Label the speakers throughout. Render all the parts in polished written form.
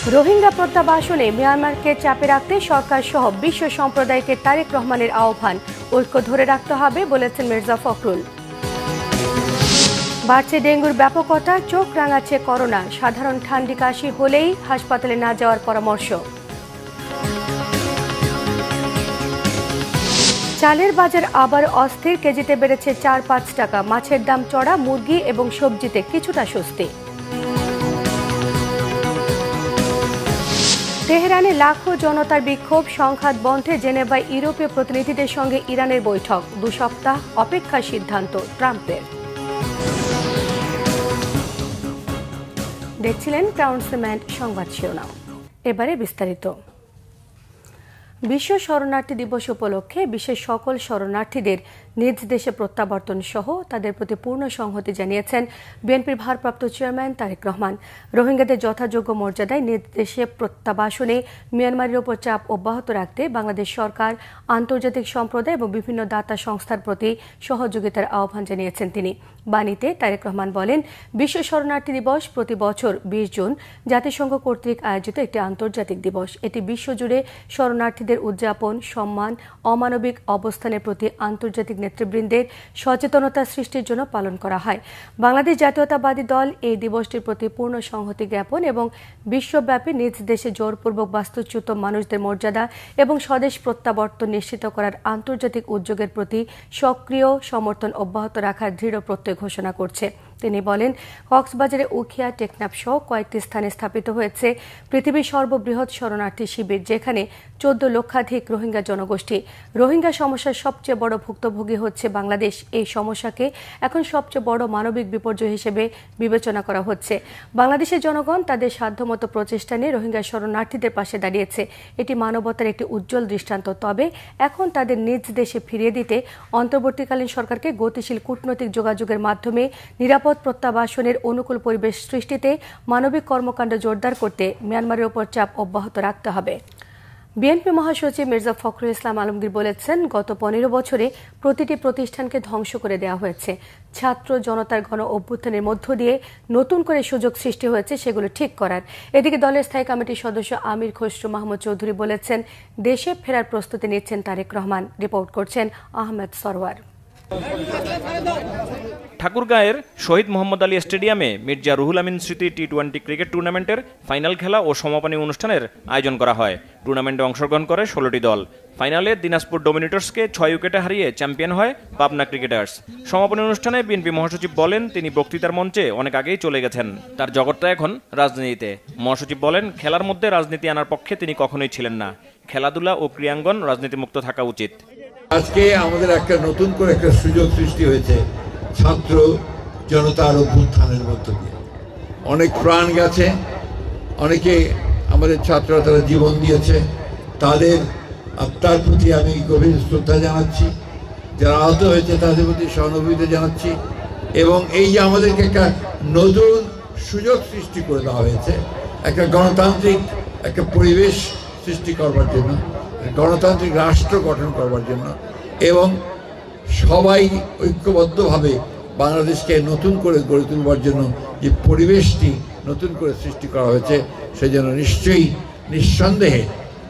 Speaker 1: রোহিঙ্গা প্রত্যাবাসনে মিয়ানমারকে চাপে রাখতে সরকার সহ বিশ্ব সম্প্রদায়কে তারেক রহমানের আহ্বান, ঐক্য ধরে রাখতে হবে বলেছেন মির্জা ফখরুল। বাড়ছে ডেঙ্গুর ব্যাপকতা, চোখ রাঙাচ্ছে করোনা, সাধারণ ঠান্ডি কাশি হলেই হাসপাতালে না যাওয়ার পরামর্শ। চালের বাজার আবার অস্থির, কেজিতে বেড়েছে 4-5 টাকা। মাছের দাম চড়া, মুরগি এবং সবজিতে কিছুটা স্বস্তি। তেহরানে লাখো জনতার বিক্ষোভ, সংঘাত বন্ধে জেনেভায় ইউরোপীয় প্রতিনিধিদের সঙ্গে ইরানের বৈঠক। 2 সপ্তাহ অপেক্ষার সিদ্ধান্ত ট্রাম্পের। দেখছিলেন ক্রাউন সিমেন্ট সংবাদ শিরোনাম। এবারে বিস্তারিত। বিশ্ব শরণার্থী দিবস উপলক্ষে বিশ্বের সকল শরণার্থীদের নিজ দেশে প্রত্যাবর্তন সহ তাদের প্রতি পূর্ণ সংহতি জানিয়েছেন বিএনপির ভারপ্রাপ্ত চেয়ারম্যান তারেক রহমান। রোহিঙ্গাদের যথাযোগ্য মর্যাদায় নিজ দেশে প্রত্যাবাসনে মিয়ানমারের ওপর চাপ অব্যাহত রাখতে বাংলাদেশ সরকার, আন্তর্জাতিক সম্প্রদায় এবং বিভিন্ন দাতা সংস্থার প্রতি সহযোগিতার আহ্বান জানিয়েছেন তিনি। বাণীতে তারেক রহমান বলেন, বিশ্ব শরণার্থী দিবস প্রতি বছর 20 জুন জাতিসংঘ কর্তৃক আয়োজিত একটি আন্তর্জাতিক দিবস। এটি বিশ্বজুড়ে শরণার্থীদের উদযাপন, সম্মান, অমানবিক অবস্থানের প্রতি আন্তর্জাতিক নেতৃবৃন্দের সচেতনতা সৃষ্টির জন্য পালন করা হয়। বাংলাদেশ জাতীয়তাবাদী দল এই দিবসটির প্রতি পূর্ণ সংহতি জ্ঞাপন এবং বিশ্বব্যাপী নিজ দেশে জোরপূর্বক বাস্তুচ্যুত মানুষদের মর্যাদা এবং স্বদেশ প্রত্যাবর্তন নিশ্চিত করার আন্তর্জাতিক উদ্যোগের প্রতি সক্রিয় সমর্থন অব্যাহত রাখার দৃঢ় প্রত্যয় ঘোষণা করছে। তিনি বলেন, কক্সবাজারে উখিয়া, টেকনাফ সহ কয়েকটি স্থানে স্থাপিত হয়েছে পৃথিবীর সর্ববৃহৎ শরণার্থী শিবির, যেখানে 14 লক্ষাধিক রোহিঙ্গা জনগোষ্ঠী। রোহিঙ্গা সমস্যার সবচেয়ে বড় ভুক্তভোগী হচ্ছে বাংলাদেশ। এই সমস্যাকে এখন সবচেয়ে বড় মানবিক বিপর্যয় হিসেবে বিবেচনা করা হচ্ছে। বাংলাদেশের জনগণ তাদের সাধ্যমতো প্রচেষ্টা নিয়ে রোহিঙ্গা শরণার্থীদের পাশে দাঁড়িয়েছে। এটি মানবতার একটি উজ্জ্বল দৃষ্টান্ত। তবে এখন তাদের নিজ দেশে ফিরিয়ে দিতে অন্তর্বর্তীকালীন সরকারকে গতিশীল কূটনৈতিক যোগাযোগের মাধ্যমে নিরাপদ প্রত্যাবাসনের অনুকূল পরিবেশ সৃষ্টিতে মানবিক কর্মকাণ্ড জোরদার করতে মিয়ানমারের ওপর চাপ অব্যাহত রাখতে হবে। বিএনপি মহাসচিব মির্জা ফখরুল ইসলাম আলমগীর বলেছেন, গত 15 বছরে প্রতিটি প্রতিষ্ঠানকে ধ্বংস করে দেওয়া হয়েছে। ছাত্র জনতার গণ অভ্যুত্থানের মধ্য দিয়ে নতুন করে সুযোগ সৃষ্টি হয়েছে সেগুলো ঠিক করার। এদিকে দলের স্থায়ী কমিটির সদস্য আমির খসরু মাহমুদ চৌধুরী বলেছেন, দেশে ফেরার প্রস্তুতি নিচ্ছেন তারেক রহমান। রিপোর্ট করছেন আহমেদ সরওয়ার।
Speaker 2: ঠাকুরগাঁয়ের শহীদ মোহাম্মদ আলী স্টেডিয়ামে মির্জা রুহুল আমিন স্মৃতি টি-20 ক্রিকেট টুর্নামেন্টের ফাইনাল খেলা ও সমাপনী অনুষ্ঠানের আয়োজন করা হয়। টুর্নামেন্টে অংশগ্রহণ করে 16টি দল। ফাইনালে দিনাজপুর ডমিনেটর্সকে 6 উইকেটে হারিয়ে চ্যাম্পিয়ন হয় পাবনা ক্রিকেটার্স। সমাপনী অনুষ্ঠানে বিএনপি মহাসচিব বলেন, তিনি বক্তৃতার মঞ্চে অনেক আগেই চলে গেছেন, তার জগৎটা এখন রাজনীতিতে। মহাসচিব বলেন, খেলার মধ্যে রাজনীতি আনার পক্ষে তিনি কখনোই ছিলেন না। খেলাধুলা ও ক্রীড়াঙ্গন রাজনীতিমুক্ত থাকা উচিত।
Speaker 3: আজকে আমাদের একটা নতুন করে একটা সুযোগ সৃষ্টি হয়েছে ছাত্র জনতার অভ্যুত্থানের মধ্য দিয়ে। অনেক প্রাণ গেছে, অনেকে আমাদের ছাত্ররা তারা জীবন দিয়েছে, তাদের আত্মার প্রতি আমি গভীর শ্রদ্ধা জানাচ্ছি। যারা আহত হয়েছে তাদের প্রতি সহানুভূতি জানাচ্ছি। এবং এই যে আমাদেরকে একটা নতুন সুযোগ সৃষ্টি করে দেওয়া হয়েছে একটা গণতান্ত্রিক একটা পরিবেশ সৃষ্টি করবার জন্য, গণতান্ত্রিক রাষ্ট্র গঠন করবার জন্য এবং সবাই ঐক্যবদ্ধভাবে বাংলাদেশকে নতুন করে গড়ে তুলবার জন্য যে পরিবেশটি নতুন করে সৃষ্টি করা হয়েছে, সেই জন্য নিশ্চয়ই নিঃসন্দেহে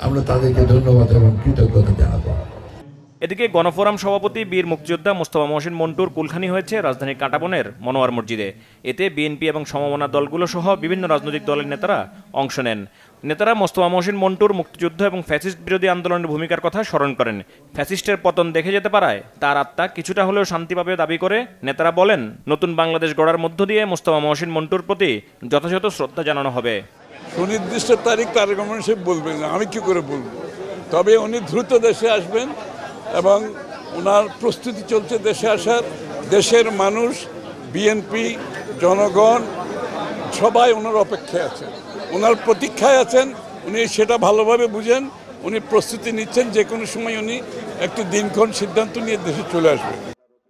Speaker 3: আমরা তাদেরকে ধন্যবাদ এবং কৃতজ্ঞতা জানাবো।
Speaker 2: এদিকে গণফোরাম সভাপতি বীর মুক্তিযোদ্ধা মোস্তফা মহসিন মন্টুর কুলখানি হয়েছে রাজধানীর কাঁটাবনের মনোয়ার মসজিদে। এতে বিএনপি এবং সমমনা দলগুলো সহ বিভিন্ন রাজনৈতিক দলের নেতারা অংশ নেন। নেতারা মোস্তফা মহসিন মন্টুর মুক্তিযুদ্ধ এবং ফ্যাসিস্ট বিরোধী আন্দোলনের ভূমিকার কথা স্মরণ করেন। ফ্যাসিস্টের পতন দেখে যেতে পারায় তার আত্মা কিছুটা হলেও শান্তি পাবে দাবি করে নেতারা বলেন, নতুন বাংলাদেশ গড়ার মধ্য দিয়ে মোস্তফা মহসিন মন্টুর প্রতি যথাযথ শ্রদ্ধা জানানো হবে।
Speaker 4: সুনির্দিষ্ট তারিখ তারেক রহমান সাহেব বলবেন না, আমি কি করে বলবো। তবে উনি দ্রুত দেশে আসবেন এবং ওনার প্রস্তুতি চলছে দেশে আসার। দেশের মানুষ, বিএনপি, জনগণ সবাই ওনার অপেক্ষায় আছেন, ওনার প্রতীক্ষায় আছেন। উনি সেটা ভালোভাবে বুঝেন, উনি প্রস্তুতি নিচ্ছেন। যে কোনো সময় উনি একটি দিনক্ষণ সিদ্ধান্ত নিয়ে দেশে চলে আসবেন।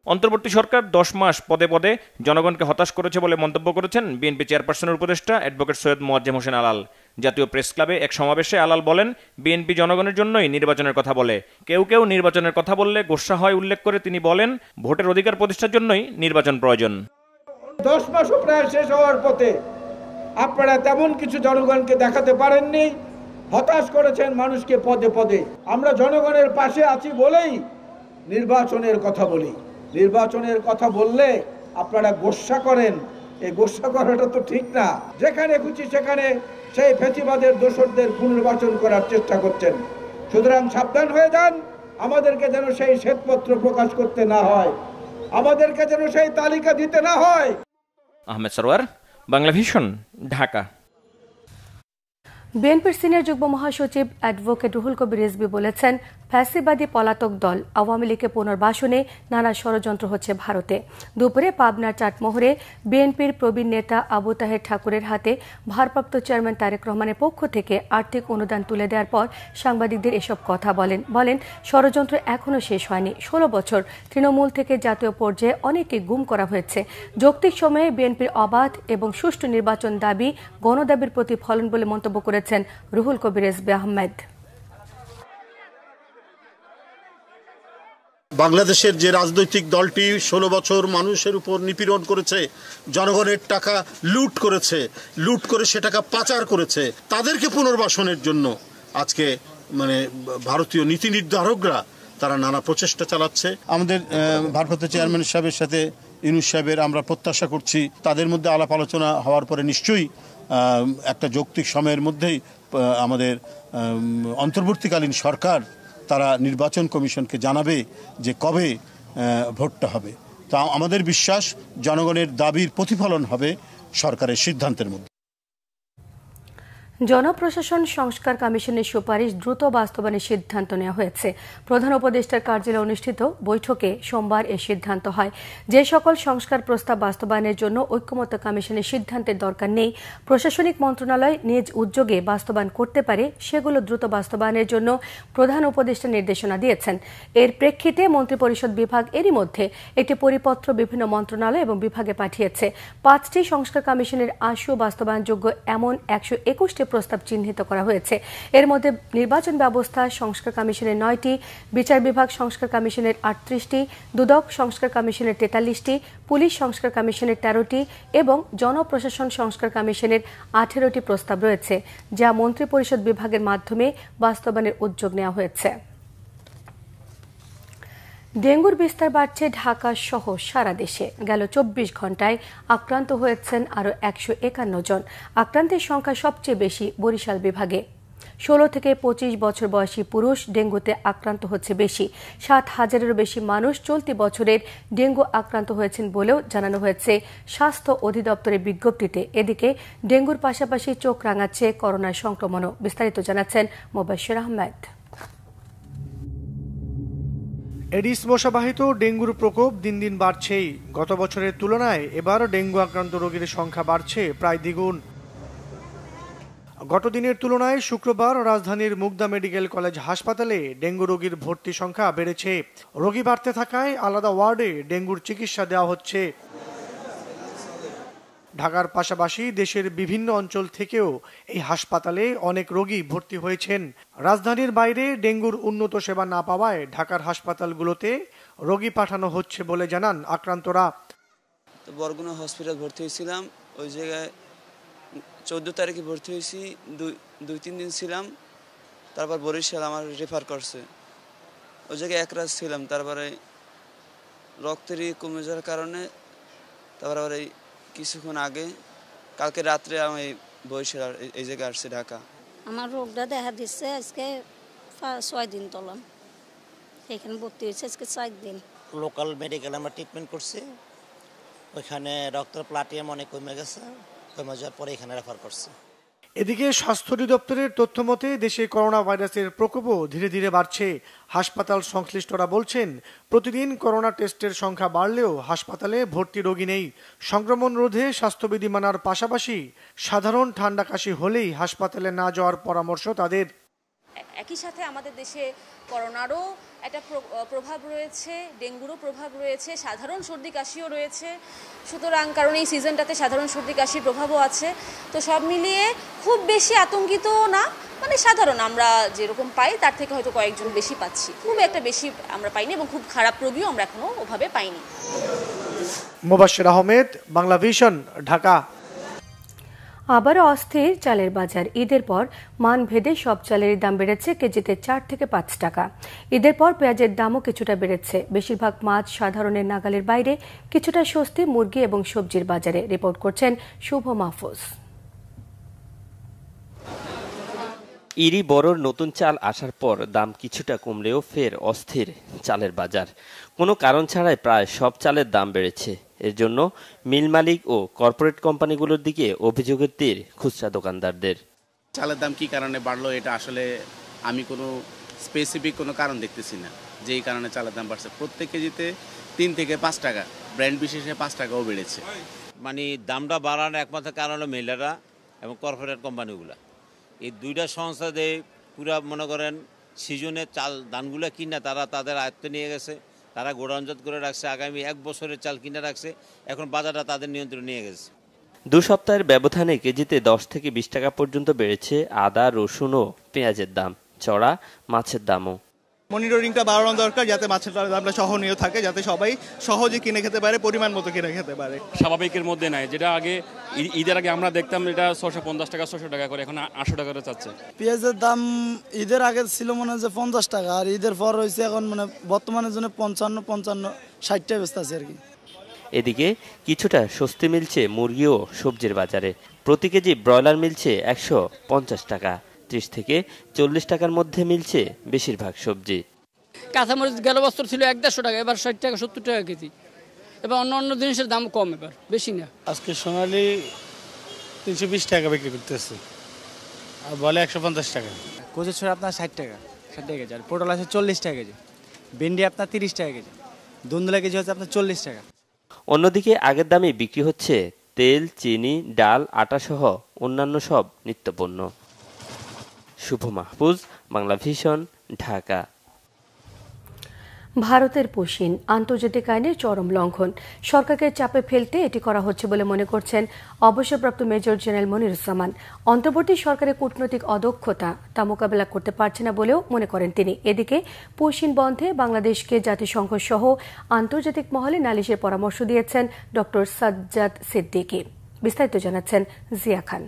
Speaker 2: অন্তর্বর্তী সরকার 10 মাস পদে পদে জনগণকে হতাশ করেছে বলে মন্তব্য করেছেন বিএনপি চেয়ারপারসনের উপদেষ্টা অ্যাডভোকেট সৈয়দ মোয়াজ্জেম হোসেন আলাল। জাতীয় প্রেস ক্লাবে এক সমাবেশে আলাল বলেন, বিএনপি জনগণের জন্যই নির্বাচনের কথা বলে। কেউ কেউ নির্বাচনের কথা বললে গোস্বা হয় উল্লেখ করে তিনি বলেন, ভোটের অধিকার প্রতিষ্ঠার জন্যই নির্বাচন প্রয়োজন।
Speaker 5: 10 মাসও প্রায় শেষ হওয়ার পথে আপনারা তেমন কিছু জনগণকে দেখাতে পারেননি, হতাশ করেছেন মানুষকে পদে পদে। আমরা জনগণের পাশে আছি বলেই নির্বাচনের কথা বলি। নির্বাচনের কথা বললে আপনারা গোস্বা করেন, এই গোস্বা করাটা তো ঠিক না। যেখানে খুশি সেখানে সেই ফ্যাসিবাদের দোসরদের পুনর্বাচন করার চেষ্টা করছেন। সুতরাং সাবধান হয়ে যান, আমাদেরকে যেন সেই শ্বেতপত্র প্রকাশ করতে না হয়, আমাদেরকে যেন সেই তালিকা দিতে না হয়।
Speaker 2: আহমেদ সরওয়ার, বাংলা ভিশন, ঢাকা।
Speaker 1: বিএনপির সিনিয়র যুগ্ম মহাসচিব অ্যাডভোকেট রুহুল কবির রিজভী বলেছেন, ফ্যাসিবাদী পলাতক দল আওয়ামী লীগকে পুনর্বাসনে নানা ষড়যন্ত্র হচ্ছে ভারতে। দুপুরে পাবনার চাটমোহরে বিএনপির প্রবীণ নেতা আবু তাহের ঠাকুরের হাতে ভারপ্রাপ্ত চেয়ারম্যান তারেক রহমানের পক্ষ থেকে আর্থিক অনুদান তুলে দেওয়ার পর সাংবাদিকদের এসব কথা বলেন ষড়যন্ত্র এখনও শেষ হয়নি। 16 বছর তৃণমূল থেকে জাতীয় পর্যায়ে অনেকে গুম করা হয়েছে। যৌক্তিক সময়ে বিএনপির অবাধ এবং সুষ্ঠু নির্বাচন দাবি গণদাবির প্রতিফলন বলে মন্তব্য করেছেন রুহুল কবির রিজভী আহমেদ।
Speaker 6: বাংলাদেশের যে রাজনৈতিক দলটি 16 বছর মানুষের উপর নিপীড়ন করেছে, জনগণের টাকা লুট করে সে টাকা পাচার করেছে, তাদেরকে পুনর্বাসনের জন্য আজকে ভারতীয় নীতি নির্ধারকরা তারা নানা প্রচেষ্টা চালাচ্ছে। আমাদের ভারপ্রাপ্ত চেয়ারম্যান সাহেবের সাথে ইউনূস সাহেবের আমরা প্রত্যাশা করছি তাদের মধ্যে আলাপ আলোচনা হওয়ার পরে নিশ্চয়ই একটা যৌক্তিক সময়ের মধ্যেই আমাদের অন্তর্বর্তীকালীন সরকার তারা নির্বাচন কমিশনকে জানাবে যে কবে ভোটটা হবে। তা আমাদের বিশ্বাস জনগণের দাবির প্রতিফলন হবে সরকারের সিদ্ধান্তের মধ্যে।
Speaker 1: জনপ্রশাসন সংস্কার কমিশনের সুপারিশ দ্রুত বাস্তবায়নের সিদ্ধান্ত নেওয়া হয়েছে। প্রধান উপদেষ্টার কার্যালয়ে অনুষ্ঠিত বৈঠকে সোমবার এ সিদ্ধান্ত হয়। যে সকল সংস্কার প্রস্তাব বাস্তবায়নের জন্য ঐক্যমত্য কমিশনের সিদ্ধান্তের দরকার নেই, প্রশাসনিক মন্ত্রণালয় নিজ উদ্যোগে বাস্তবায়ন করতে পারে, সেগুলো দ্রুত বাস্তবায়নের জন্য প্রধান উপদেষ্টা নির্দেশনা দিয়েছেন। এর প্রেক্ষিতে মন্ত্রিপরিষদ বিভাগ এরই মধ্যে একটি পরিপত্র বিভিন্ন মন্ত্রণালয় এবং বিভাগে পাঠিয়েছে। 5টি সংস্কার কমিশনের আশু বাস্তবায়নযোগ্য এমন 121টি প্রস্তাব চিহ্নিত করা হয়েছে। এর মধ্যে নির্বাচন ব্যবস্থা সংস্কার কমিশনের 9টি, বিচার বিভাগ সংস্কার কমিশনের 38টি, দুদক সংস্কার কমিশনের 43টি, পুলিশ সংস্কার কমিশনের 13টি এবং জনপ্রশাসন সংস্কার কমিশনের 18টি প্রস্তাব রয়েছে, যা মন্ত্রিপরিষদ বিভাগের মাধ্যমে বাস্তবায়নের উদ্যোগ নেওয়া হয়েছে। ডেঙ্গুর বিস্তার বাড়ছে ঢাকা সহ সারা দেশে। গেল 24 ঘন্টায় আক্রান্ত হয়েছেন আরও 151 জন। আক্রান্তের সংখ্যা সবচেয়ে বেশি বরিশাল বিভাগে। 16 থেকে 25 বছর বয়সী পুরুষ ডেঙ্গুতে আক্রান্ত হচ্ছে বেশি। 7,000-এরও বেশি মানুষ চলতি বছরের ডেঙ্গু আক্রান্ত হয়েছেন বলেও জানানো হয়েছে স্বাস্থ্য অধিদপ্তরের বিজ্ঞপ্তিতে। এদিকে ডেঙ্গুর পাশাপাশি চোখ রাঙাচ্ছে করোনার সংক্রমণও। বিস্তারিত জানাচ্ছেন মোবাশ্বের আহমেদ।
Speaker 7: এডিস মশাবাহিত ডেঙ্গুর প্রকোপ দিন দিন বাড়ছেই। গত বছরের তুলনায় এবার ডেঙ্গু আক্রান্ত রোগীর সংখ্যা বাড়ছে প্রায় দ্বিগুণ। গত দিনের তুলনায় শুক্রবার রাজধানীর মুগদা মেডিকেল কলেজ হাসপাতালে ডেঙ্গু রোগীর ভর্তি সংখ্যা বেড়েছে। রোগী বাড়তে থাকায় আলাদা ওয়ার্ডে ডেঙ্গুর চিকিৎসা দেওয়া হচ্ছে। ঢাকার পাশাপাশি দেশের বিভিন্ন অঞ্চল থেকেও এই হাসপাতালে অনেক রোগী ভর্তি হয়েছেন। রাজধানীর বাইরে ডেঙ্গুর উন্নত সেবা না পাওয়ায় ঢাকার হাসপাতালগুলোতে রোগী পাঠানো হচ্ছে বলে জানান আক্রান্তরা।
Speaker 8: বরগুনা হসপিটাল ভর্তি হয়েছিলাম, ওই জায়গায় 14 তারিখে ভর্তি হয়েছি, 2-3 দিন ছিলাম। তারপর বরিশাল আমার রেফার করছে, ওই জায়গায় 1 রাত ছিলাম। তারপরে রক্তের কমে যাওয়ার কারণে তারপর আবার এই কিছুক্ষণ আগে কালকে রাত্রে আমি বরিশাল এই জায়গায় আসছি ঢাকা।
Speaker 9: আমার রোগটা দেখা দিচ্ছে আজকে 6 দিন তলাম, এখানে ভর্তি হয়েছে আজকে 4 দিন।
Speaker 10: লোকাল মেডিকেল আমরা ট্রিটমেন্ট করছি, ওইখানে রক্তের প্লাটিয়াম অনেক কমে গেছে, কমে যাওয়ার পরে এখানে রেফার করছে।
Speaker 7: এদিকে স্বাস্থ্য অধিদপ্তরের তথ্য মতে দেশে করোনা ভাইরাসের প্রকোপও ধীরে ধীরে বাড়ছে। হাসপাতাল সংশ্লিষ্টরা বলছেন, প্রতিদিন করোনা টেস্টের সংখ্যা বাড়লেও হাসপাতালে ভর্তি রোগী নেই। সংক্রমণ রোধে স্বাস্থ্যবিধি মানার পাশাপাশি সাধারণ ঠান্ডা কাশি হলেই হাসপাতালে না যাওয়ার পরামর্শ তাদের।
Speaker 11: একই সাথে আমাদের দেশে করোনারও একটা প্রভাব রয়েছে, ডেঙ্গুরও প্রভাব রয়েছে, সাধারণ সর্দি কাশিও রয়েছে। সুতরাং কারণ এই সিজনটাতে সাধারণ সর্দি কাশির প্রভাবও আছে। তো সব মিলিয়ে খুব বেশি আতঙ্কিত না, মানে সাধারণ আমরা যেরকম পাই তার থেকে হয়তো কয়েকজন বেশি পাচ্ছি, খুব একটা বেশি আমরা পাইনি এবং খুব খারাপ রোগীও আমরা এখনো ওভাবে পাইনি।
Speaker 7: মোবাশ্বের আহমেদ, বাংলা ভিশন, ঢাকা।
Speaker 1: আবারও অস্থির চালের বাজার। ঈদের পর মানভেদে সব চালের দাম বেড়েছে কেজিতে 4 থেকে 5 টাকা। ঈদের পর পেঁয়াজের দামও কিছুটা বেড়েছে। বেশিরভাগ মাছ সাধারণের নাগালের বাইরে, কিছুটা স্বস্তি মুরগি এবং সবজির বাজারে। রিপোর্ট করছেন শুভ মাহফুজ।
Speaker 12: ইরি বড়র নতুন চাল আসার পর দাম কিছুটা কমলেও ফের অস্থির চালের বাজার। কোনো কারণ ছাড়াই প্রায় সব চালের দাম বেড়েছে। এর জন্য মিল মালিক ও কর্পোরেট কোম্পানিগুলোর দিকে অভিযোগের তীর খুচরা দোকানদারদের।
Speaker 13: চালের দাম কি কারণে বাড়লো এটা আসলে আমি কোনো স্পেসিফিক কোনো কারণ দেখতেছি না যে এই কারণে চালের দাম বাড়ছে। প্রত্যেক কেজিতে 3 থেকে 5 টাকা, ব্র্যান্ড বিশেষে 5 টাকাও বেড়েছে।
Speaker 14: মানে দামটা বাড়ানোর একমাত্র কারণ হলো মিলাররা এবং কর্পোরেট কোম্পানিগুলো। এই দুইটা সংস্থাতে পুরা মনে করেন সিজনে চাল ধানগুলো কিনা তারা তাদের আয়ত্তে নিয়ে গেছে, তারা গোডাউনজাত করে রাখছে, আগামী 1 বছরের চাল কিনে রাখছে, এখন বাজারটা তাদের নিয়ন্ত্রণে নিয়ে গেছে।
Speaker 12: 2 সপ্তাহের ব্যবধানে কেজিতে 10 থেকে 20 টাকা পর্যন্ত বেড়েছে আদা, রসুন ও পেঁয়াজের দাম, চড়া মাছের দামও।
Speaker 15: মনিটরিংটা বাড়ানো দরকার যাতে মাছের দামটা সহনীয় থাকে, যাতে সবাই সহজে কিনে খেতে পারে, পরিমাণ মতো কিনে খেতে পারে।
Speaker 16: স্বাভাবিকের মধ্যে নাই, যেটা আগে ঈদের আগে আমরা দেখতাম এটা 650 টাকা 600 টাকা করে, এখন 800 টাকা করে চাচ্ছে।
Speaker 17: পেঁয়াজের দাম ঈদের আগে ছিল মনে হয় যে 50 টাকা, আর ঈদের পর হয়েছে এখন মানে বর্তমানের জন্য 55-60 টাকা বেচতে আছে আর কি।
Speaker 12: এদিকে কিছুটা স্বস্তি মিলছে মুরগি ও সবজির বাজারে। প্রতি কেজি ব্রয়লার মিলছে 150 টাকা, 30 থেকে 40 টাকার মধ্যে মিলছে বেশিরভাগ সবজি।
Speaker 18: কাঁচামরিচ গেল বছর ছিল 150 টাকা, এবার 60 টাকা 70 টাকা কেজি। এবার অন্য জিনিসের দাম কম, এবার বেশি না।
Speaker 19: আজকে সোনালি 320 টাকা বিক্রি করতেছে, আর বলে 150 টাকা।
Speaker 20: কচু ছড়া আপনার 60 টাকা কেজি, আর পটল আছে 40 টাকা কেজি, ভেন্ডি আপনার 30 টাকা কেজি, ধুন্দুলা কেজি হচ্ছে আপনার 40 টাকা।
Speaker 12: অন্যদিকে আগের দামে বিক্রি হচ্ছে তেল, চিনি, ডাল, আটা সহ অন্যান্য সব নিত্যপণ্য। শুভ মাহফুজ, বাংলা ভিশন, ঢাকা।
Speaker 1: ভারতের পশ্চিম আন্তর্জাতিক আইনের চরম লঙ্ঘন। সরকারকে চাপে ফেলতে এটি করা হচ্ছে বলে মনে করছেন অবসরপ্রাপ্ত মেজর জেনারেল মনিরুজ্জামান। অন্তর্বর্তী সরকারের কূটনৈতিক অদক্ষতা তা মোকাবেলা করতে পারছে না বলেও মনে করেন তিনি। এদিকে পশ্চিম বন্ধে বাংলাদেশকে জাতিসংঘ সহ আন্তর্জাতিক মহলে নালিশের পরামর্শ দিয়েছেন ডক্টর সাজ্জাদ সিদ্দিকী। বিস্তারিত জানাচ্ছেন জিয়া খান।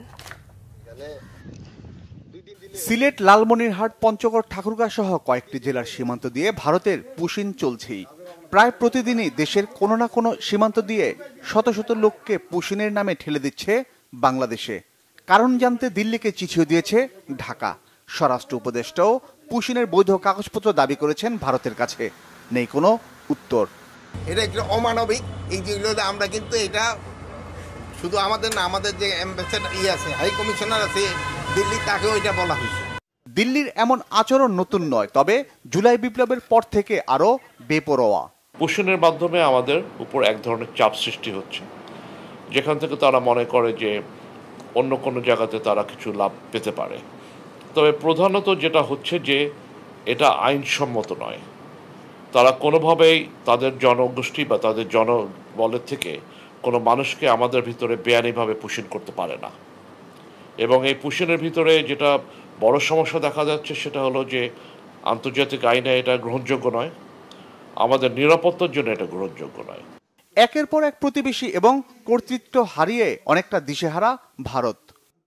Speaker 21: সিলেট, লালমনিরহাট, পঞ্চগড়, ঠাকুরগাঁ সহ কয়েকটি জেলার সীমান্ত দিয়ে ভারতের পুশিন চলছেই। প্রায় প্রতিদিনই দেশের কোনো না কোনো সীমান্ত দিয়ে শত শত লোককে পুশিনের নামে ঠেলে দিচ্ছে বাংলাদেশে। কারণ জানতে দিল্লিকে চিঠিও দিয়েছে ঢাকা। স্বরাষ্ট্র উপদেষ্টাও পুশিনের বৈধ কাগজপত্র দাবি করেছেন ভারতের কাছে, নেই কোনো উত্তর।
Speaker 22: এটা একটা অমানবিক, এই যেগুলো আমরা কিন্তু এটা শুধু আমাদের না, আমাদের যে অ্যাম্বাসেডার আছে, হাই কমিশনার আছে দিল্লি, তাকেও এটা বলা হয়েছে।
Speaker 21: দিল্লির এমন আচরণ নতুন নয়, তবে জুলাই বিপ্লবের পর থেকে আরো বেপরোয়া।
Speaker 23: পুশিনের মাধ্যমে আমাদের উপর এক ধরনের চাপ সৃষ্টি হচ্ছে, যেখান থেকে তারা মনে করে যে অন্য কোনো জায়গাতে তারা কিছু লাভ পেতে পারে। তবে প্রধানত যেটা হচ্ছে যে এটা আইনসম্মত নয়। তারা কোনোভাবেই তাদের জনগোষ্ঠী বা তাদের জনবলের থেকে কোনো মানুষকে আমাদের ভিতরে বেআইনিভাবে পুশিন করতে পারে না। এবং এই পুশিনের ভিতরে যেটা বড় সমস্যা দেখা যাচ্ছে সেটা হলো যে আন্তর্জাতিক আইনে এটা গ্রহণযোগ্য নয়, আমাদের নিরাপত্তার জন্য এটা গ্রহণযোগ্য নয়।
Speaker 21: একের পর এক প্রতিবেশী এবং কর্তৃত্ব হারিয়ে অনেকটা দিশেহারা ভারত।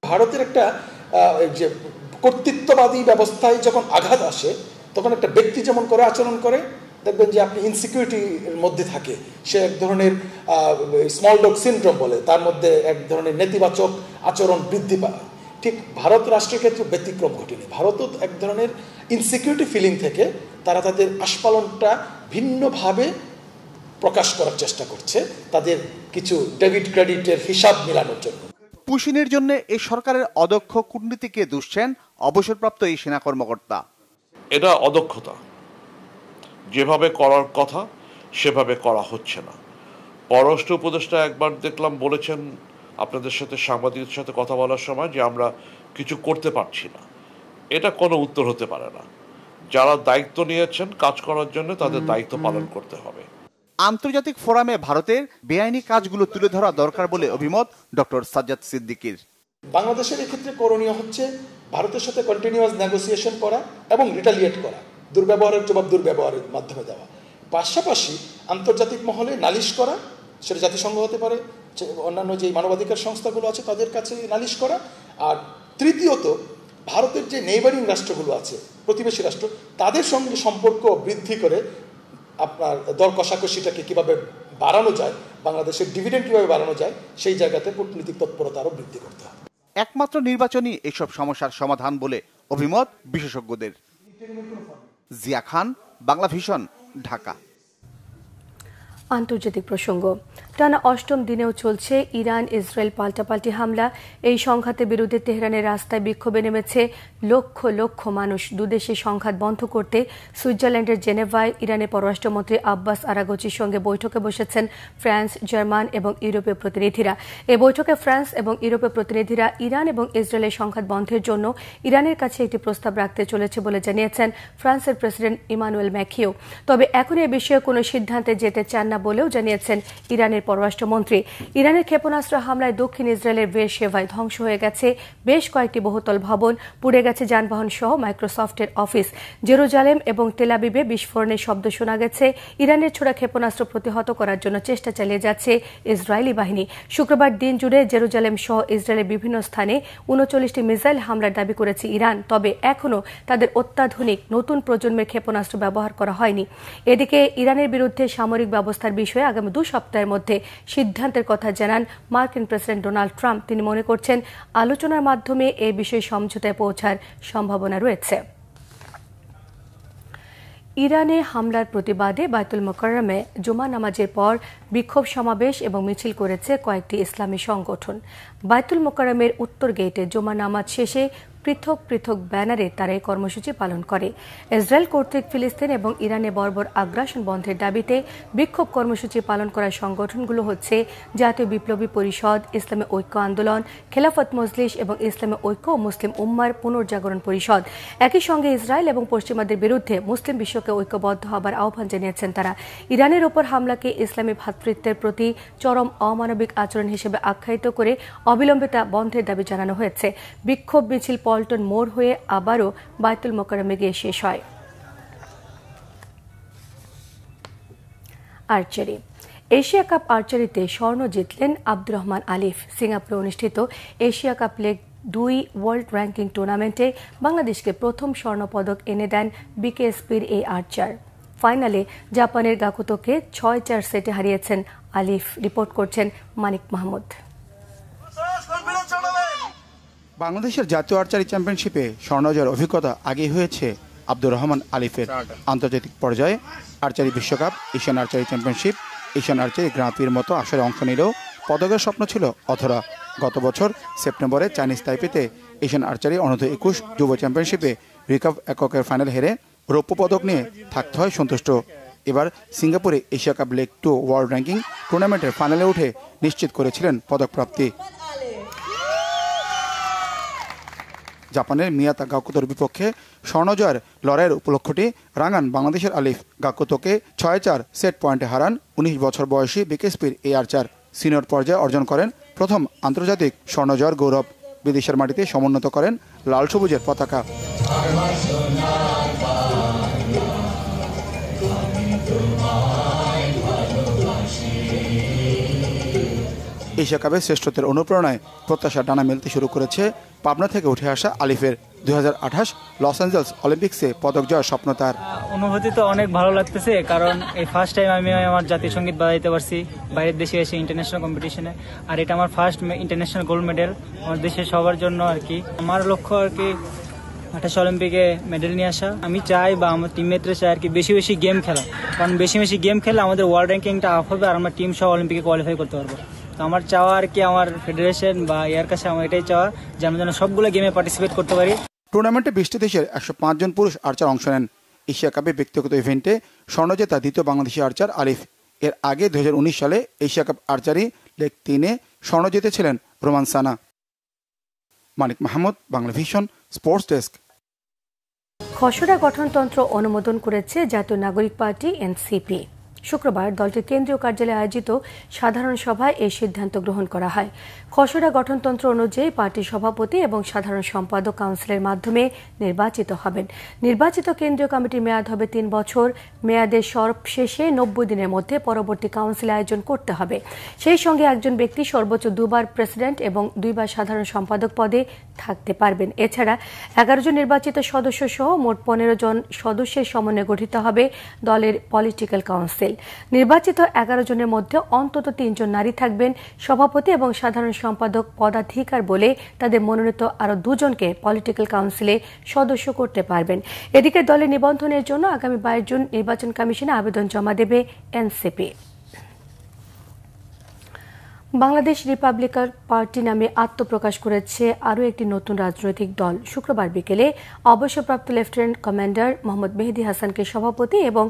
Speaker 24: ভারতের একটা যে কর্তৃত্ববাদী ব্যবস্থায় যখন আঘাত আসে, তখন একটা ব্যক্তি যেমন করে আচরণ করে, দেখবেন যে আপনি ইনসিকিউরিটির মধ্যে থাকে, সে এক ধরনের স্মল ডগ সিনড্রোম বলে, তার মধ্যে এক ধরনের নেতিবাচক আচরণ বৃদ্ধি পায়। ঠিক ভারত রাষ্ট্রের ক্ষেত্রে ব্যতিক্রম ঘটেনি। ভারতও এক ধরনের ইনসিকিউরিটি ফিলিং থেকে তারা তাদের আস্ফালনটা ভিন্নভাবে প্রকাশ করার চেষ্টা করছে, তাদের কিছু ডেবিট ক্রেডিটের হিসাব মেলানোর জন্য।
Speaker 21: পুশিনের জন্য এই সরকারের অদক্ষ কূটনীতিকে দুষছেন অবসরপ্রাপ্ত এই সেনা কর্মকর্তা।
Speaker 23: এটা অদক্ষতা, যেভাবে করার কথা সেভাবে করা হচ্ছে না। পররাষ্ট্র উপদেষ্টা একবার দেখলাম বলেছেন আপনাদের সাথে, সাংবাদিকদের সাথে কথা বলার সময়, যে আমরা কিছু করতে পারছি না। এটা কোনো উত্তর হতে পারে না। যারা দায়িত্ব নিয়েছেন কাজ করার জন্য, তাদের দায়িত্ব পালন করতে হবে।
Speaker 21: আন্তর্জাতিক ফোরামে ভারতের বেআইনি কাজগুলো তুলে ধরা দরকার বলে অভিমত ডক্টর সাজ্জাদ সিদ্দিকীর।
Speaker 24: বাংলাদেশের এক্ষেত্রে করণীয় হচ্ছে ভারতের সাথে কন্টিনিউয়াস নেগোসিয়েশন করা এবং রিটালিয়েট করা, দুর্ব্যবহারের জবাব দুর্ব্যবহারের মাধ্যমে দেওয়া। পাশাপাশি আন্তর্জাতিক মহলে নালিশ করা, সেটা জাতিসংঘ হতে পারে, অন্যান্য যে মানবাধিকার সংস্থাগুলো আছে তাদের কাছে নালিশ করা। আর তৃতীয়ত, ভারতের যে নেইবারিং রাষ্ট্রগুলো আছে, প্রতিবেশী রাষ্ট্র, তাদের সঙ্গে সম্পর্ক বৃদ্ধি করে আপনার দর কষাকষিটাকে কীভাবে বাড়ানো যায়, বাংলাদেশের ডিভিডেন্ড কীভাবে বাড়ানো যায়, সেই জায়গাতে কূটনীতিক তৎপরতা আরও বৃদ্ধি করতে হবে।
Speaker 21: একমাত্র নির্বাচনই এসব সমস্যার সমাধান বলে অভিমত বিশেষজ্ঞদের। জিয়া খান, বাংলা ভিশন, ঢাকা।
Speaker 1: আন্তর্জাতিক প্রসঙ্গ। টানা ৮ম দিনেও চলছে ইরান ইসরায়েল পাল্টাপাল্টি হামলা। এই সংঘাতের বিরুদ্ধে তেহরানের রাস্তায় বিক্ষোভে নেমেছে লক্ষ লক্ষ মানুষ। দুদেশের সংঘাত বন্ধ করতে সুইজারল্যান্ডের জেনেভায় ইরানের পররাষ্ট্রমন্ত্রী আব্বাস আরাগচির সঙ্গে বৈঠকে বসেছেন ফ্রান্স, জার্মান এবং ইউরোপীয় প্রতিনিধিরা। এই বৈঠকে ফ্রান্স এবং ইউরোপীয় প্রতিনিধিরা ইরান এবং ইসরায়েলের সংঘাত বন্ধের জন্য ইরানের কাছে একটি প্রস্তাব রাখতে চলেছে বলে জানিয়েছেন ফ্রান্সের প্রেসিডেন্ট ইমানুয়েল ম্যাক্রোঁ। তবে এখন এ বিষয়ে কোনো সিদ্ধান্তে যেতে চান না বলেও জানিয়েছেন ইরানের পররাষ্ট্রমন্ত্রী। ইরানের ক্ষেপণাস্ত্র হামলায় দক্ষিণ ইসরায়েলের বেরশেভায় ধ্বংস হয়ে গেছে বেশ কয়েকটি বহুতল ভবন, পুড়ে গেছে যানবাহন সহ মাইক্রোসফটের অফিস। জেরুজালেম এবং তেলাবিবে বিস্ফোরণের শব্দ শোনা গেছে। ইরানের ছোড়া ক্ষেপণাস্ত্র প্রতিহত করার জন্য চেষ্টা চালিয়ে যাচ্ছে ইসরায়েলি বাহিনী। শুক্রবার দিন জুড়ে জেরুজালেম সহ ইসরায়েলের বিভিন্ন স্থানে ৩৯টি মিসাইল হামলার দাবি করেছে ইরান। তবে এখনও তাদের অত্যাধুনিক নতুন প্রজন্মের ক্ষেপণাস্ত্র ব্যবহার করা হয়নি। এদিকে ইরানের বিরুদ্ধে সামরিক ব্যবস্থার বিষয়ে আগামী ২ সপ্তাহের মধ্যে সিদ্ধান্তের কথা জানান মার্কিন প্রেসিডেন্ট ডোনাল্ড ট্রাম্প। তিনি মনে করছেন আলোচনার মাধ্যমে এই বিষয়ে সমঝোতায় পৌঁছার সম্ভাবনা রয়েছে। ইরানে হামলার প্রতিবাদে বায়তুল মোকাররমে জুমা নামাজের পর বিক্ষোভ সমাবেশ এবং মিছিল করেছে কয়েকটি ইসলামী সংগঠন। বায়তুল মোকাররমের উত্তর গেটে জুমা নামাজ শেষে পৃথক পৃথক ব্যানারে তারা এই কর্মসূচি পালন করে। ইসরায়েল কর্তৃক ফিলিস্তিন এবং ইরানে বর্বর আগ্রাসন বন্ধের দাবিতে বিক্ষোভ কর্মসূচি পালন করা সংগঠনগুলো হচ্ছে জাতীয় বিপ্লবী পরিষদ, ইসলামী ঐক্য আন্দোলন, খেলাফত মজলিস এবং ইসলামী ঐক্য ও মুসলিম উম্মার পুনর্জাগরণ পরিষদ। একই সঙ্গে ইসরায়েল এবং পশ্চিমাদের বিরুদ্ধে মুসলিম বিশ্বকে ঐক্যবদ্ধ হবার আহ্বান জানিয়েছেন তারা। ইরানের ওপর হামলাকে ইসলামী ভ্রাতৃত্বের প্রতি চরম অমানবিক আচরণ হিসেবে আখ্যায়িত করে অবিলম্বে তা বন্ধের দাবি জানানো হয়েছে। বিক্ষোভ মিছিল পল্টন মোড় হয়ে আবারও বায়তুল মোকাররমে গিয়ে শেষ হয়। আর্চারি। এশিয়া কাপ আর্চারিতে স্বর্ণ জিতলেন আব্দুর রহমান আলিফ। সিঙ্গাপুরে অনুষ্ঠিত Asia cup leg 2 world ranking টুর্নামেন্টে বাংলাদেশকে প্রথম স্বর্ণপদক এনে দেন বিকেএসপির এই আর্চার। ফাইনালে জাপানের গাকুতোকে ৬-৪ সেটে হারিয়েছেন আলিফ। রিপোর্ট করছেন মানিক মাহমুদ।
Speaker 2: বাংলাদেশের জাতীয় আর্চারি চ্যাম্পিয়নশিপে স্বর্ণ জয়ের অভিজ্ঞতা আগেই হয়েছে আব্দুর রহমান আলিফের। আন্তর্জাতিক পর্যায়ে আর্চারি বিশ্বকাপ, Asian archery championship, Asian archery grand প্রির মতো আসরে অংশ নিলেও পদকের স্বপ্ন ছিল অধরা। গত বছর সেপ্টেম্বরে চাইনিজ তাইপেতে এশিয়ান আর্চারি অনূর্ধ্ব 21 যুব চ্যাম্পিয়নশিপে রিকার্ভ এককের ফাইনাল হেরে রৌপ্য পদক নিয়ে থাকতে হয় সন্তুষ্ট। এবার সিঙ্গাপুরে Asia cup leg 2 world ranking টুর্নামেন্টের ফাইনালে উঠে নিশ্চিত করেছিলেন পদক প্রাপ্তি। জাপানের মিয়াতা গাকুতোর বিপক্ষে স্বর্ণ জয়ের লড়াইয়ের উপলক্ষটি রাঙান বাংলাদেশের আলিফ। গাকুতোকে 6-4 সেট পয়েন্টে হারান 19 বছর বয়সী বিকেএসপির এই আর্চার। সিনিয়র পর্যায়ে অর্জন করেন প্রথম আন্তর্জাতিক স্বর্ণ জয়ের গৌরব। বিদেশের মাটিতে সমুন্নত করেন লাল সবুজের পতাকা। এশিয়া কাপে শ্রেষ্ঠত্বের অনুপ্রেরণায় প্রত্যাশা ডানা মেলতে শুরু করেছে পাবনা থেকে উঠে আসা আলিফের। 2028 লস অ্যাঞ্জেলস অলিম্পিক্সে পদক জয়ের স্বপ্ন তার।
Speaker 3: অনুভূতি তো অনেক ভালো লাগতেছে, কারণ এই ফার্স্ট টাইম আমি আমার জাতীয় সঙ্গীত বাজাইতে পারছি বাইরের দেশে এসে ইন্টারন্যাশনাল কম্পিটিশনে। আর এটা আমার ফার্স্ট ইন্টারন্যাশনাল গোল্ড মেডেল আমার দেশের সবার জন্য আর কি। আমার লক্ষ্য আর কি 28 অলিম্পিকে মেডেল নিয়ে আসা। আমি চাই বা আমার টিমমেটরা চাই আর কি বেশি বেশি গেম খেলা, কারণ বেশি বেশি গেম খেলে আমাদের ওয়ার্ল্ড র্যাঙ্কিংটা আপ হবে আর আমরা টিম সহ অলিম্পিকে কোয়ালিফাই করতে পারবো। তো আমার চাওয়া আর কি আমার ফেডারেশন বা ইয়ার কাছে আমার এটাই চাওয়া যে আমরা যেন সবগুলো গেমে পার্টিসিপেট করতে পারি।
Speaker 2: টুর্নামেন্টে 20টি দেশের 105 জন পুরুষ আর্চার অংশ নেন। এশিয়া কাপে ব্যক্তিগত ইভেন্টে স্বর্ণ জেতা দ্বিতীয় বাংলাদেশি আর্চার আলিফ। এর আগে 2019 সালে এশিয়া কাপ আর্চারি লেগ 3-এ স্বর্ণ জিতেছিলেন Roman Sana. Manik Mahmud, Bangla Vision, sports desk.
Speaker 1: খসড়া গঠনতন্ত্র অনুমোদন করেছে জাতীয় নাগরিক পার্টি এনসিপি। শুক্রবার দলটির কেন্দ্রীয় কার্যালয়ে আয়োজিত সাধারণ সভায় এই সিদ্ধান্ত গ্রহণ করা হয়। খসড়া গঠনতন্ত্র অনুযায়ী পার্টির সভাপতি এবং সাধারণ সম্পাদক কাউন্সিলের মাধ্যমে নির্বাচিত হবেন। নির্বাচিত কেন্দ্রীয় কমিটির মেয়াদ হবে 3 বছর। মেয়াদের সর্বশেষে 90 দিনের মধ্যে পরবর্তী কাউন্সিল আয়োজন করতে হবে। সেই সঙ্গে একজন ব্যক্তি সর্বোচ্চ 2 বার প্রেসিডেন্ট এবং 2 বার সাধারণ সম্পাদক পদে থাকতে পারবেন। এছাড়া 11 জন নির্বাচিত সদস্য সহ মোট 15 জন সদস্যের সমন্বয়ে গঠিত হবে দলের পলিটিক্যাল কাউন্সিল। নির্বাচিত 11 জনের মধ্যে অন্তত 3 জন নারী থাকবেন। সভাপতি এবং সাধারণ সম্পাদক পদাধিকার বলে তাদের মনোনীত আরও 2 জনকে পলিটিক্যাল কাউন্সিলে সদস্য করতে পারবেন। এদিকে দলের নিবন্ধনের জন্য আগামী 22 জুন নির্বাচন কমিশনে আবেদন জমা দেবে এনসিপি। বাংলাদেশ রিপাবলিকান পার্টি নামে আত্মপ্রকাশ করেছে আরও একটি নতুন রাজনৈতিক দল। শুক্রবার বিকেলে অবসরপ্রাপ্ত লেফটেন্যান্ট কমান্ডার মোহাম্মদ মেহেদী হাসানকে সভাপতি এবং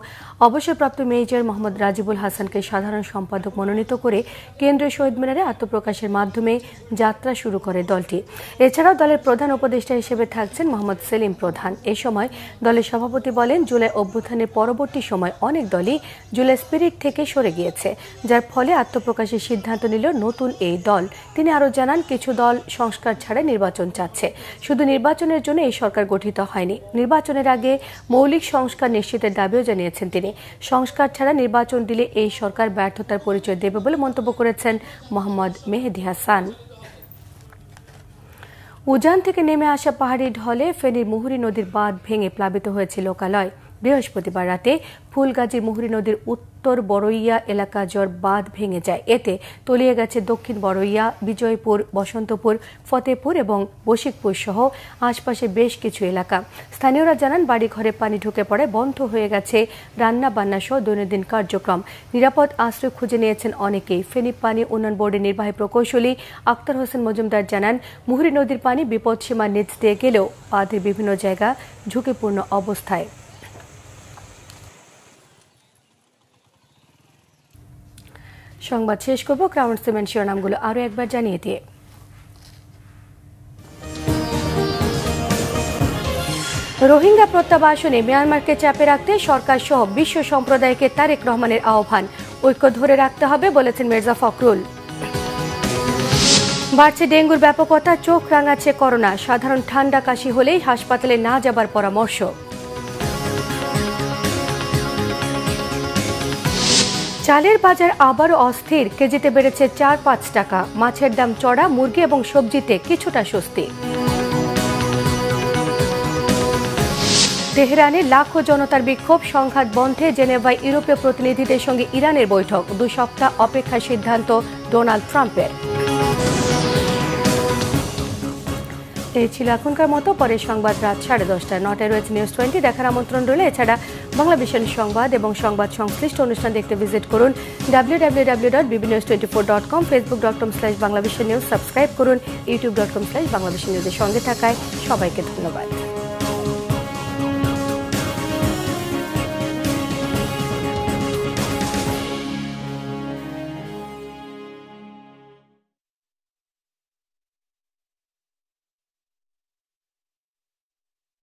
Speaker 1: অবসরপ্রাপ্ত মেজর মোহাম্মদ রাজিবুল হাসানকে সাধারণ সম্পাদক মনোনীত করে কেন্দ্রীয় শহীদ মিনারে আত্মপ্রকাশের মাধ্যমে যাত্রা শুরু করে দলটি। এছাড়াও দলের প্রধান উপদেষ্টা হিসেবে থাকছেন মোহাম্মদ সেলিম প্রধান। এ সময় দলের সভাপতি বলেন, জুলাই অভ্যুত্থানের পরবর্তী সময় অনেক দলই জুলাই স্পিরিট থেকে সরে গিয়েছে, যার ফলে আত্মপ্রকাশের সিদ্ধান্ত নিল নতুন এই দল। তিনি আরও জানান, কিছু দল সংস্কার ছাড়া নির্বাচন চাচ্ছে। শুধু নির্বাচনের জন্য এই সরকার গঠিত হয়নি, নির্বাচনের আগে মৌলিক সংস্কার নিশ্চিতের দাবিও জানিয়েছেন তিনি। সংস্কার ছাড়া নির্বাচন দিলে এই সরকার ব্যর্থতার পরিচয় দেবে বলে মন্তব্য করেছেন মোহাম্মদ মেহেদী হাসান। উজান থেকে নেমে আসা পাহাড়ি ঢলে ফেনীর মুহুরী নদীর বাঁধ ভেঙে প্লাবিত হয়েছে লোকালয়। বৃহস্পতিবার রাতে ফুলগাজীর মুহুরী নদীর উত্তর বড়ইয়া এলাকা জোর বাঁধ ভেঙে যায়। এতে তলিয়ে গেছে দক্ষিণ বড়ইয়া, বিজয়পুর, বসন্তপুর, ফতেপুর এবং বশিকপুর সহ আশপাশে বেশ কিছু এলাকা। স্থানীয়রা জানান, বাড়িঘরে পানি ঢুকে পড়ে বন্ধ হয়ে গেছে রান্না বান্না সহ দৈনন্দিন কার্যক্রম। নিরাপদ আশ্রয় খুঁজে নিয়েছেন অনেকেই। ফেনী পানি উন্নয়ন বোর্ডের নির্বাহী প্রকৌশলী আক্তার হোসেন মজুমদার জানান, মুহুরী নদীর পানি বিপদসীমার নিচ দিয়ে গেলেও বাঁধের বিভিন্ন জায়গা ঝুঁকিপূর্ণ অবস্থায়। সংবাদ শেষ করব ক্রাউন সিমেন্ট শিরোনামগুলো আরও একবার জানিয়ে দিয়ে। রোহিঙ্গা প্রত্যাবাসনে মিয়ানমারকে চাপে রাখতে সরকার সহ বিশ্ব সম্প্রদায়কে তারেক রহমানের আহ্বান, ঐক্য ধরে রাখতে হবে বলেছেন মির্জা ফখরুল। বাড়ছে ডেঙ্গুর ব্যাপকতা, চোখ রাঙাচ্ছে করোনা, সাধারণ ঠান্ডা কাশি হলেই হাসপাতালে না যাবার পরামর্শ। চালের বাজার আবারও অস্থির, কেজিতে বেড়েছে 4-5 টাকা। মাছের দাম চড়া, মুরগি এবং সবজিতে কিছুটা স্বস্তি। তেহরানে লাখো জনতার বিক্ষোভ, সংঘাত বন্ধে জেনেভায় ইউরোপীয় প্রতিনিধিদের সঙ্গে ইরানের বৈঠক। 2 সপ্তাহ অপেক্ষার সিদ্ধান্ত ডোনাল্ড ট্রাম্পের। এই ছিল এখনকার মতো। পরের সংবাদ রাত 10:30টায়। 9টায় রয়েছে নিউজ 20, দেখার আমন্ত্রণ রইল। এছাড়া বাংলা ভিশন সংবাদ এবং সংবাদ সংশ্লিষ্ট অনুষ্ঠান দেখতে ভিজিট করুন www.bbnews24.com, facebook.com/banglavisionnews, সাবস্ক্রাইব করুন youtube.com/banglavisionnews। সঙ্গে থাকায় সবাইকে ধন্যবাদ।